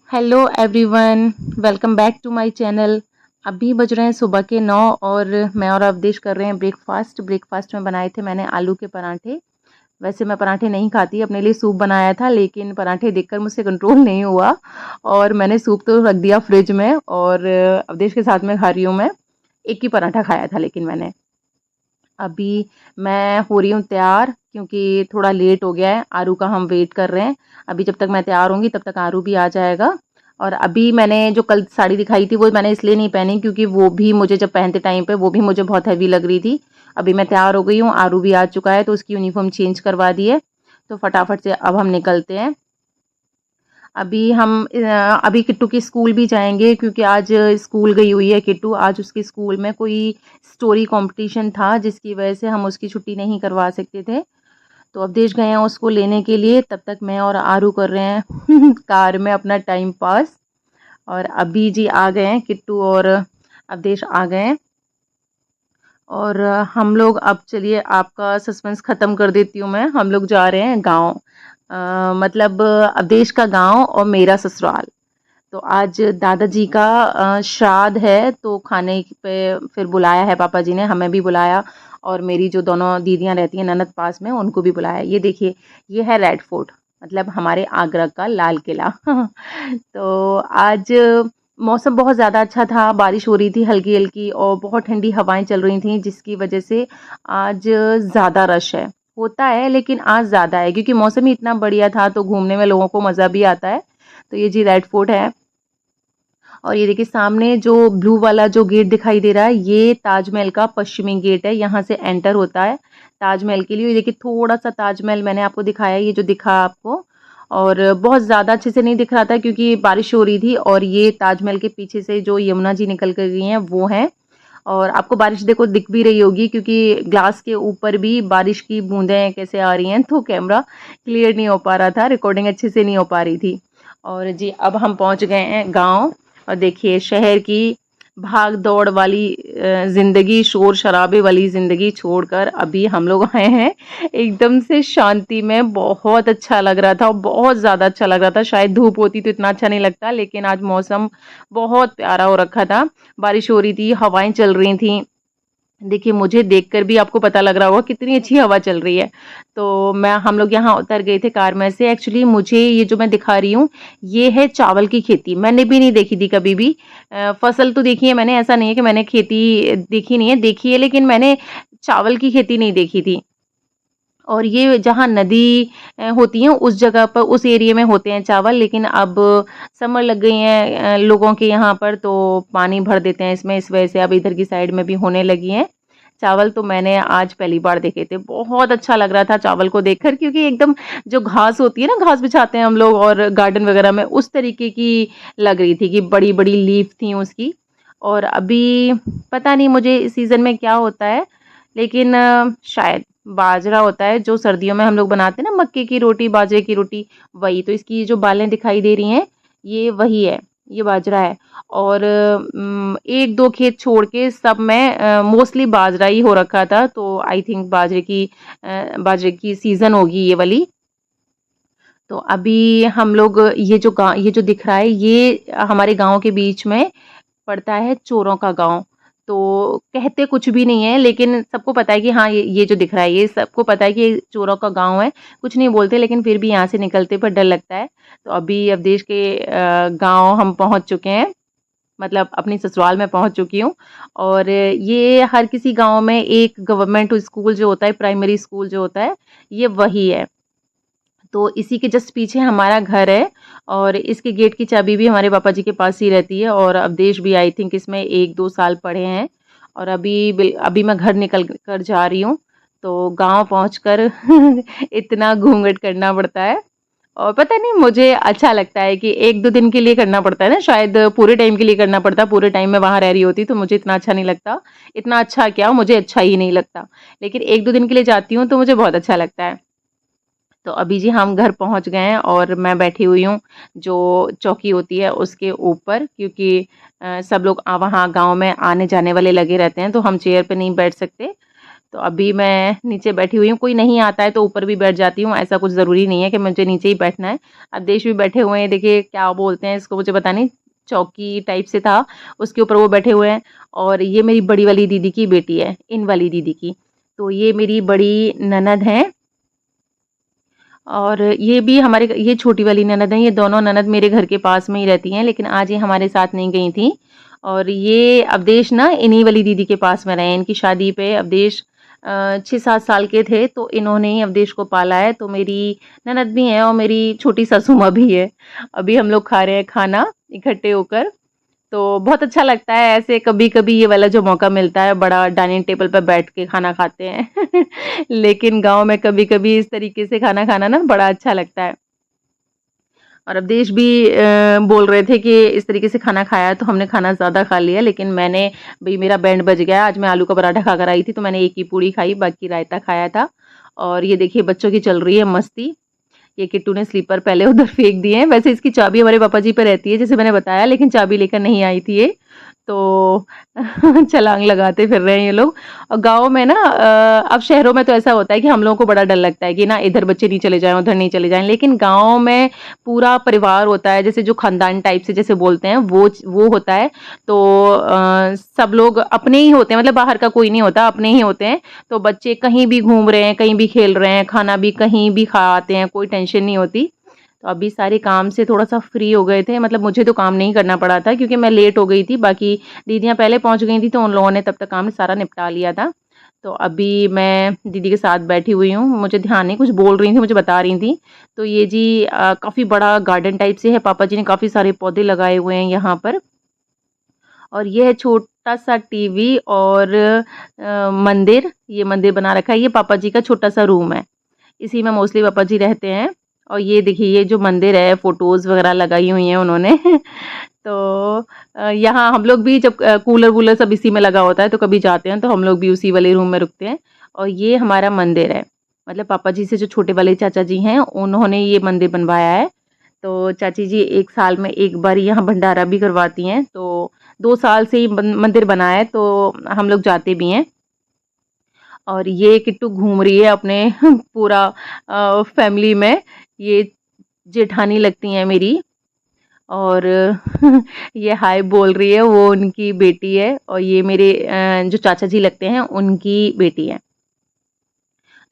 Hello everyone, welcome back to my channel. अभी बज रहे हैं सुबह के 9 और मैं और अवदेश कर रहे हैं ब्रेकफास्ट में बनाए थे मैंने आलू के पराठे। वैसे मैं पराठे नहीं खाती, अपने लिए सूप बनाया था, लेकिन पराठे देखकर मुझसे कंट्रोल नहीं हुआ और मैंने सूप तो रख दिया फ्रिज में और अवदेश के साथ में खा रही हूँ मैं। एक ही पराठा खाया था लेकिन मैंने। अभी मैं हो रही हूँ तैयार क्योंकि थोड़ा लेट हो गया है। आरू का हम वेट कर रहे हैं। अभी जब तक मैं तैयार होंगी तब तक आरू भी आ जाएगा। और अभी मैंने जो कल साड़ी दिखाई थी वो मैंने इसलिए नहीं पहनी क्योंकि वो भी मुझे जब पहनते टाइम पे वो भी मुझे बहुत हैवी लग रही थी। अभी मैं तैयार हो गई हूँ, आरू भी आ चुका है तो उसकी यूनिफॉर्म चेंज करवा दी है। तो फटाफट से अब हम निकलते हैं। अभी किट्टू के स्कूल भी जाएंगे क्योंकि आज स्कूल गई हुई है किट्टू। आज उसके स्कूल में कोई स्टोरी कंपटीशन था जिसकी वजह से हम उसकी छुट्टी नहीं करवा सकते थे। तो अवधेश गए हैं उसको लेने के लिए, तब तक मैं और आरू कर रहे हैं कार में अपना टाइम पास। और अभी जी आ गए हैं किट्टू और अवधेश आ गए हैं। और हम लोग अब चलिए आपका सस्पेंस ख़त्म कर देती हूँ मैं। हम लोग जा रहे हैं गाँव, मतलब अवधेश का गाँव और मेरा ससुराल। तो आज दादाजी का श्राद्ध है तो खाने पे फिर बुलाया है पापा जी ने, हमें भी बुलाया और मेरी जो दोनों दीदियां रहती हैं ननद पास में उनको भी बुलाया। ये देखिए, ये है रेड फोर्ट, मतलब हमारे आगरा का लाल किला तो आज मौसम बहुत ज़्यादा अच्छा था, बारिश हो रही थी हल्की हल्की और बहुत ठंडी हवाएं चल रही थी जिसकी वजह से आज ज़्यादा रश है। होता है लेकिन आज ज़्यादा है क्योंकि मौसम ही इतना बढ़िया था तो घूमने में लोगों को मज़ा भी आता है। तो ये जी रेड फोर्ट है। और ये देखिए सामने जो ब्लू वाला जो गेट दिखाई दे रहा है ये ताजमहल का पश्चिमी गेट है, यहाँ से एंटर होता है ताजमहल के लिए। ये देखिए थोड़ा सा ताजमहल मैंने आपको दिखाया, ये जो दिखा आपको, और बहुत ज़्यादा अच्छे से नहीं दिख रहा था क्योंकि बारिश हो रही थी। और ये ताजमहल के पीछे से जो यमुना जी निकल कर गई हैं वो हैं। और आपको बारिश देखो दिख भी रही होगी क्योंकि ग्लास के ऊपर भी बारिश की बूंदें कैसे आ रही हैं, तो कैमरा क्लियर नहीं हो पा रहा था, रिकॉर्डिंग अच्छे से नहीं हो पा रही थी। और जी अब हम पहुंच गए हैं गांव। और देखिए शहर की भाग दौड़ वाली जिंदगी, शोर शराबे वाली जिंदगी छोड़कर अभी हम लोग आए हैं एकदम से शांति में। बहुत अच्छा लग रहा था, बहुत ज़्यादा अच्छा लग रहा था। शायद धूप होती तो इतना अच्छा नहीं लगता, लेकिन आज मौसम बहुत प्यारा हो रखा था। बारिश हो रही थी, हवाएं चल रही थी। देखिए मुझे देखकर भी आपको पता लग रहा होगा कितनी अच्छी हवा चल रही है। तो मैं हम लोग यहाँ उतर गए थे कार में से। एक्चुअली मुझे ये जो मैं दिखा रही हूँ ये है चावल की खेती, मैंने भी नहीं देखी थी कभी भी। फसल तो देखी है मैंने, ऐसा नहीं है कि मैंने खेती देखी नहीं है, देखी है, लेकिन मैंने चावल की खेती नहीं देखी थी। और ये जहाँ नदी होती है उस जगह पर, उस एरिया में होते हैं चावल, लेकिन अब समर लग गई हैं लोगों के यहाँ पर तो पानी भर देते हैं इसमें, इस वजह से अब इधर की साइड में भी होने लगी हैं चावल। तो मैंने आज पहली बार देखे थे, बहुत अच्छा लग रहा था चावल को देखकर क्योंकि एकदम जो घास होती है ना, घास बिछाते हैं हम लोग और गार्डन वगैरह में, उस तरीके की लग रही थी कि बड़ी बड़ी लीफ थी उसकी। और अभी पता नहीं मुझे इस सीज़न में क्या होता है, लेकिन शायद बाजरा होता है जो सर्दियों में हम लोग बनाते हैं ना, मक्के की रोटी बाजरे की रोटी, वही। तो इसकी जो बालें दिखाई दे रही हैं ये वही है, ये बाजरा है। और एक दो खेत छोड़ के सब में मोस्टली बाजरा ही हो रखा था, तो आई थिंक बाजरे की सीज़न होगी ये वाली। तो अभी हम लोग ये जो दिख रहा है ये हमारे गांव के बीच में पड़ता है, चोरों का गांव। तो कहते कुछ भी नहीं है लेकिन सबको पता है कि हाँ ये जो दिख रहा है ये सबको पता है कि ये चोरों का गांव है। कुछ नहीं बोलते लेकिन फिर भी यहाँ से निकलते पर डर लगता है। तो अभी अवधेश के गांव हम पहुँच चुके हैं, मतलब अपनी ससुराल में पहुँच चुकी हूँ। और ये हर किसी गांव में एक गवर्नमेंट स्कूल जो होता है, प्राइमरी स्कूल जो होता है, ये वही है। तो इसी के जस्ट पीछे हमारा घर है और इसके गेट की चाबी भी हमारे पापा जी के पास ही रहती है। और अवधेश भी आई थिंक इसमें 1-2 साल पढ़े हैं। और अभी मैं घर निकल कर जा रही हूँ तो गांव पहुंचकर इतना घूंघट करना पड़ता है। और पता नहीं मुझे अच्छा लगता है कि 1-2 दिन के लिए करना पड़ता है ना, शायद पूरे टाइम के लिए करना पड़ता, पूरे टाइम में वहां रह रही होती तो मुझे इतना अच्छा नहीं लगता। इतना अच्छा क्या, मुझे अच्छा ही नहीं लगता, लेकिन 1-2 दिन के लिए जाती हूँ तो मुझे बहुत अच्छा लगता है। तो अभी जी हम घर पहुंच गए हैं और मैं बैठी हुई हूँ जो चौकी होती है उसके ऊपर, क्योंकि सब लोग वहाँ गांव में आने जाने वाले लगे रहते हैं तो हम चेयर पे नहीं बैठ सकते। तो अभी मैं नीचे बैठी हुई हूँ, कोई नहीं आता है तो ऊपर भी बैठ जाती हूँ, ऐसा कुछ ज़रूरी नहीं है कि मुझे नीचे ही बैठना है। अवधेश भी बैठे हुए हैं, देखिए क्या बोलते हैं इसको मुझे पता नहीं, चौकी टाइप से था, उसके ऊपर वो बैठे हुए हैं। और ये मेरी बड़ी वाली दीदी की बेटी है, इन वाली दीदी की। तो ये मेरी बड़ी ननद हैं और ये भी हमारे ये छोटी वाली ननद है, ये दोनों ननद मेरे घर के पास में ही रहती हैं, लेकिन आज ये हमारे साथ नहीं गई थी। और ये अवधेश ना इन्हीं वाली दीदी के पास में रहे, इनकी शादी पे अवधेश 6-7 साल के थे तो इन्होंने ही अवधेश को पाला है। तो मेरी ननद भी है और मेरी छोटी सासू माँ भी है। अभी हम लोग खा रहे हैं खाना इकट्ठे होकर, तो बहुत अच्छा लगता है ऐसे कभी-कभी ये वाला जो मौका मिलता है, बड़ा डाइनिंग टेबल पर बैठ के खाना खाते हैं। लेकिन गाँव में कभी-कभी इस तरीके से खाना खाना ना बड़ा अच्छा लगता है। और अवधेश भी बोल रहे थे कि इस तरीके से खाना खाया तो हमने खाना ज़्यादा खा लिया, लेकिन मैंने भई मेरा बैंड बज गया। आज मैं आलू का पराठा खाकर आई थी तो मैंने एक ही पूड़ी खाई, बाकी रायता खाया था। और ये देखिए बच्चों की चल रही है मस्ती। ये किट्टू ने स्लीपर पहले उधर फेंक दिए हैं। वैसे इसकी चाबी हमारे पापा जी पे रहती है, जैसे मैंने बताया, लेकिन चाबी लेकर नहीं आई थी ये। तो छलांग लगाते फिर रहे हैं ये लोग। और गाँव में ना अब शहरों में तो ऐसा होता है कि हम लोगों को बड़ा डर लगता है कि ना इधर बच्चे नहीं चले जाएँ, उधर नहीं चले जाएँ। लेकिन गाँव में पूरा परिवार होता है, जैसे जो खानदान टाइप से जैसे बोलते हैं, वो होता है। तो सब लोग अपने ही होते हैं, मतलब बाहर का कोई नहीं होता, अपने ही होते हैं। तो बच्चे कहीं भी घूम रहे हैं, कहीं भी खेल रहे हैं, खाना भी कहीं भी खा आते हैं, कोई टेंशन नहीं होती। तो अभी सारे काम से थोड़ा-सा फ्री हो गए थे, मतलब मुझे तो काम नहीं करना पड़ा था क्योंकि मैं लेट हो गई थी, बाकी दीदियाँ पहले पहुँच गई थी तो उन लोगों ने तब तक काम सारा निपटा लिया था। तो अभी मैं दीदी के साथ बैठी हुई हूँ, मुझे ध्यान नहीं, कुछ बोल रही थी, मुझे बता रही थी। तो ये जी काफ़ी बड़ा गार्डन टाइप से है, पापा जी ने काफ़ी सारे पौधे लगाए हुए हैं यहाँ पर। और ये है छोटा-सा टीवी और मंदिर, ये मंदिर बना रखा है, ये पापा जी का छोटा-सा रूम है। इसी में मोस्टली पापा जी रहते हैं। और ये देखिए ये जो मंदिर है, फ़ोटोज़ वगैरह लगाई हुई हैं उन्होंने। तो यहाँ हम लोग भी जब कूलर-वूलर सब इसी में लगा होता है तो कभी जाते हैं तो हम लोग भी उसी वाले रूम में रुकते हैं। और ये हमारा मंदिर है, मतलब पापा जी से जो छोटे वाले चाचा जी हैं उन्होंने ये मंदिर बनवाया है। तो चाची जी 1 साल में 1 बार यहाँ भंडारा भी करवाती हैं, तो 2 साल से ही मंदिर बना है तो हम लोग जाते भी हैं। और ये किट्टू घूम रही है अपने पूरा फैमिली में, ये जेठानी लगती हैं मेरी। और ये हाय बोल रही है, वो उनकी बेटी है। और ये मेरे जो चाचा जी लगते हैं उनकी बेटी है।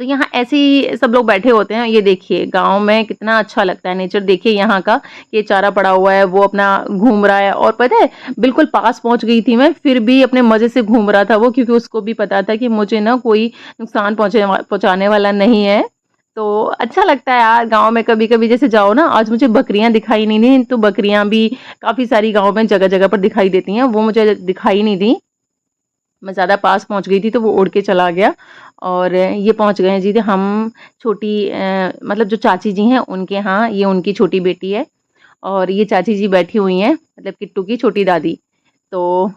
तो यहाँ ऐसे ही सब लोग बैठे होते हैं। ये देखिए गाँव में कितना अच्छा लगता है नेचर, देखिए यहाँ का, ये चारा पड़ा हुआ है, वो अपना घूम रहा है। और पता है बिल्कुल पास पहुँच गई थी मैं, फिर भी अपने मज़े से घूम रहा था वो, क्योंकि उसको भी पता था कि मुझे ना कोई नुकसान पहुँचाने वाला नहीं है। तो अच्छा लगता है यार गाँव में कभी-कभी जैसे जाओ ना, आज मुझे बकरियाँ दिखाई नहीं दी, तो बकरियाँ भी काफ़ी सारी गाँव में जगह-जगह पर दिखाई देती हैं, वो मुझे दिखाई नहीं दी। मैं ज़्यादा पास पहुँच गई थी तो वो उड़ के चला गया। और ये पहुँच गए हैं जी हम छोटी मतलब जो चाची जी हैं उनके यहाँ, ये उनकी छोटी बेटी है। और ये चाची जी बैठी हुई हैं, मतलब किट्टू की छोटी दादी। तो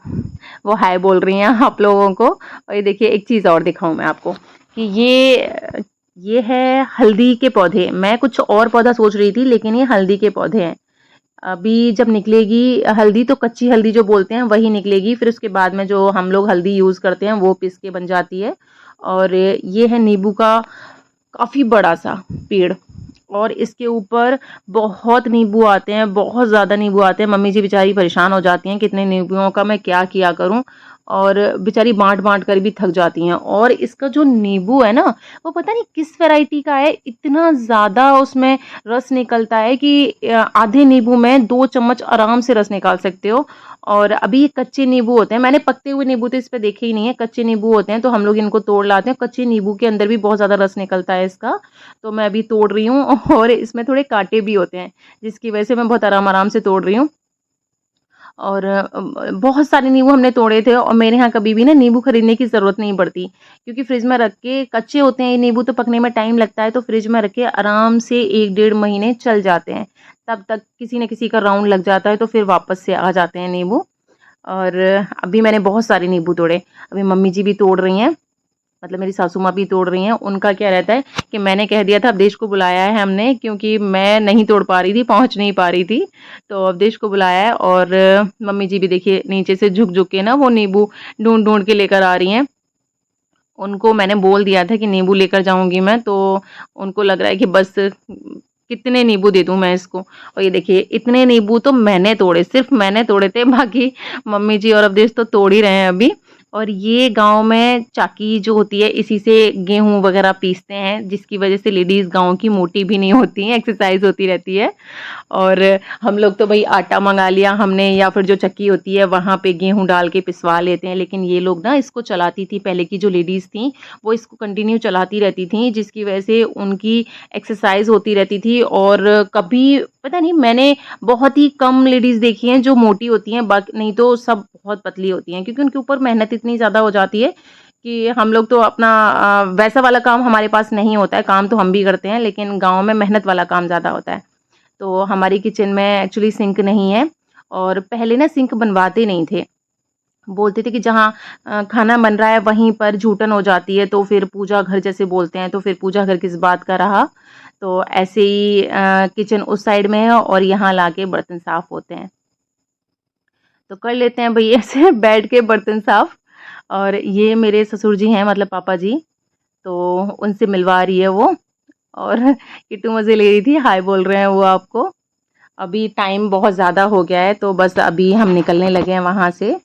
वो हाय बोल रही हैं आप लोगों को। और ये देखिए एक चीज़ और दिखाऊँ मैं आपको कि ये है हल्दी के पौधे। मैं कुछ और पौधा सोच रही थी लेकिन ये हल्दी के पौधे हैं। अभी जब निकलेगी हल्दी तो कच्ची हल्दी जो बोलते हैं वही निकलेगी, फिर उसके बाद में जो हम लोग हल्दी यूज़ करते हैं वो पीस के बन जाती है। और ये है नींबू का काफ़ी बड़ा सा पेड़, और इसके ऊपर बहुत नींबू आते हैं, बहुत ज़्यादा नींबू आते हैं। मम्मी जी बेचारी परेशान हो जाती हैं कि इतने नींबुओं का मैं क्या किया करूं, और बेचारी बांट-बांट कर भी थक जाती हैं। और इसका जो नींबू है ना, वो पता नहीं किस वैरायटी का है, इतना ज़्यादा उसमें रस निकलता है कि आधे नींबू में 2 चम्मच आराम से रस निकाल सकते हो। और अभी ये कच्चे नींबू होते हैं, मैंने पकते हुए नींबू तो इस पे देखे ही नहीं है, कच्चे नींबू होते हैं तो हम लोग इनको तोड़ लाते हैं। कच्चे नींबू के अंदर भी बहुत ज़्यादा रस निकलता है इसका, तो मैं अभी तोड़ रही हूँ। और इसमें थोड़े कांटे भी होते हैं, जिसकी वजह से मैं बहुत आराम-आराम से तोड़ रही हूँ। और बहुत सारे नींबू हमने तोड़े थे, और मेरे यहाँ कभी भी ना नींबू खरीदने की ज़रूरत नहीं पड़ती, क्योंकि फ्रिज में रख के, कच्चे होते हैं ये नींबू तो पकने में टाइम लगता है, तो फ्रिज में रख के आराम से 1 डेढ़ महीने चल जाते हैं। तब तक किसी न किसी का राउंड लग जाता है तो फिर वापस से आ जाते हैं नींबू। और अभी मैंने बहुत सारे नींबू तोड़े, अभी मम्मी जी भी तोड़ रही हैं, मतलब मेरी सासू माँ भी तोड़ रही हैं। उनका क्या रहता है कि मैंने कह दिया था अवधेश को बुलाया है हमने, क्योंकि मैं नहीं तोड़ पा रही थी, पहुँच नहीं पा रही थी, तो अवधेश को बुलाया है। और मम्मी जी भी देखिए नीचे से झुक-झुक के ना वो नींबू ढूँढ-ढूँढ के लेकर आ रही हैं। उनको मैंने बोल दिया था कि नींबू लेकर जाऊँगी मैं, तो उनको लग रहा है कि बस कितने नींबू दे दूँ मैं इसको। और ये देखिए इतने नींबू तो मैंने तोड़े, सिर्फ़ मैंने तोड़े थे, बाकी मम्मी जी और अवधेश तो तोड़ ही रहे हैं अभी। और ये गाँव में चाकी जो होती है इसी से गेहूँ वग़ैरह पीसते हैं, जिसकी वज़ह से लेडीज़ गाँव की मोटी भी नहीं होती हैं, एक्सरसाइज़ होती रहती है। और हम लोग तो भई आटा मँगा लिया हमने, या फिर जो चक्की होती है वहाँ पे गेहूँ डाल के पिसवा लेते हैं, लेकिन ये लोग ना इसको चलाती थी, पहले की जो लेडीज़ थीं, वो इसको कंटिन्यू चलाती रहती थीं, जिसकी वजह से उनकी एक्सरसाइज़ होती रहती थी। और कभी पता नहीं, मैंने बहुत ही कम लेडीज़ देखी हैं जो मोटी होती हैं, नहीं तो सब बहुत पतली होती हैं, क्योंकि उनके ऊपर मेहनत इतनी ज़्यादा हो जाती है कि हम लोग तो अपना वैसा वाला काम हमारे पास नहीं होता है, काम तो हम भी करते हैं, लेकिन गाँव में मेहनत वाला काम ज़्यादा होता है। तो हमारी किचन में एक्चुअली सिंक नहीं है, और पहले ना सिंक बनवाते नहीं थे। बोलते थे कि जहाँ खाना बन रहा है वहीं पर जूठन हो जाती है, तो फिर पूजा घर जैसे बोलते हैं, तो फिर पूजा घर किस बात का रहा। तो ऐसे ही किचन उस साइड में है और यहाँ लाके बर्तन साफ़ होते हैं। तो कर लेते हैं भई ऐसे बैठ के बर्तन साफ़। और ये मेरे ससुर जी हैं, मतलब पापा जी, तो उनसे मिलवा रही है वो। और किट्टू मज़े ले रही थी, हाय बोल रहे हैं वो आपको। अभी टाइम बहुत ज़्यादा हो गया है, तो बस अभी हम निकलने लगे हैं वहाँ से।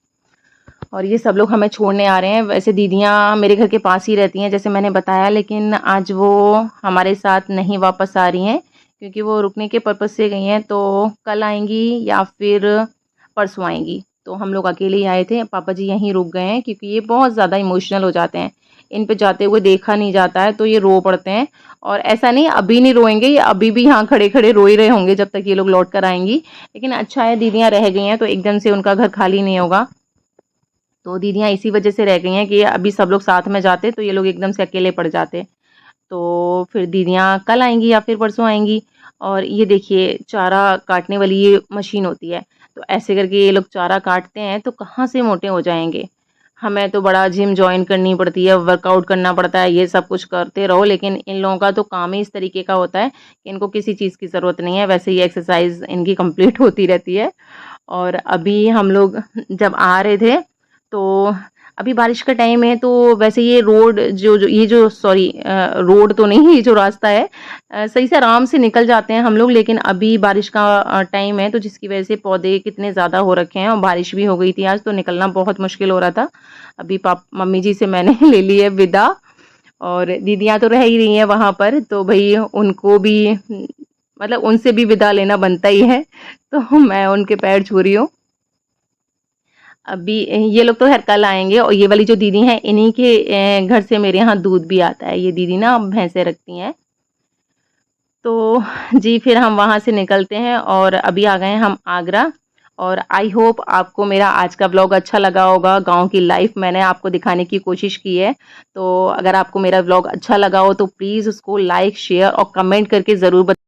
और ये सब लोग हमें छोड़ने आ रहे हैं। वैसे दीदियाँ मेरे घर के पास ही रहती हैं, जैसे मैंने बताया, लेकिन आज वो हमारे साथ नहीं वापस आ रही हैं, क्योंकि वो रुकने के पर्पज़ से गई हैं, तो कल आएँगी या फिर परसों आएँगी। तो हम लोग अकेले ही आए थे, पापा जी यहीं रुक गए हैं, क्योंकि ये बहुत ज़्यादा इमोशनल हो जाते हैं। इन पे जाते हुए देखा नहीं जाता है, तो ये रो पड़ते हैं। और ऐसा नहीं अभी नहीं रोएँगे, ये अभी भी यहाँ खड़े-खड़े रो ही रहे होंगे जब तक ये लोग लौट कर आएँगी। लेकिन अच्छा है दीदियाँ रह गई हैं, तो एकदम से उनका घर खाली नहीं होगा। तो दीदियाँ इसी वजह से रह गई हैं कि अभी सब लोग साथ में जाते तो ये लोग एकदम से अकेले पड़ जाते। तो फिर दीदियाँ कल आएँगी या फिर परसों आएँगी। और ये देखिए चारा काटने वाली ये मशीन होती है, तो ऐसे करके ये लोग चारा काटते हैं, तो कहाँ से मोटे हो जाएँगे। हमें तो बड़ा जिम जॉइन करनी पड़ती है, वर्कआउट करना पड़ता है, ये सब कुछ करते रहो, लेकिन इन लोगों का तो काम ही इस तरीके का होता है कि इनको किसी चीज़ की ज़रूरत नहीं है, वैसे ही एक्सरसाइज़ इनकी कंप्लीट होती रहती है। और अभी हम लोग जब आ रहे थे, तो अभी बारिश का टाइम है, तो वैसे ये रोड जो ये जो सॉरी रोड तो नहीं, ये जो रास्ता है सही से आराम से निकल जाते हैं हम लोग, लेकिन अभी बारिश का टाइम है, तो जिसकी वजह से पौधे कितने ज़्यादा हो रखे हैं, और बारिश भी हो गई थी आज, तो निकलना बहुत मुश्किल हो रहा था। अभी मम्मी जी से मैंने ले ली है विदा। और दीदियाँ तो रह ही रही हैं वहाँ पर, तो भई उनको भी मतलब उनसे भी विदा लेना बनता ही है, तो मैं उनके पैर छू रही हूँ। अभी ये लोग तो खैर कल आएँगे, और ये वाली जो दीदी हैं इन्हीं के घर से मेरे यहाँ दूध भी आता है। ये दीदी ना भैंसें रखती हैं। तो जी फिर हम वहाँ से निकलते हैं और अभी आ गए हैं हम आगरा। और आई होप आपको मेरा आज का व्लॉग अच्छा लगा होगा। गाँव की लाइफ मैंने आपको दिखाने की कोशिश की है। तो अगर आपको मेरा व्लॉग अच्छा लगा हो तो प्लीज़ उसको लाइक, शेयर और कमेंट करके ज़रूर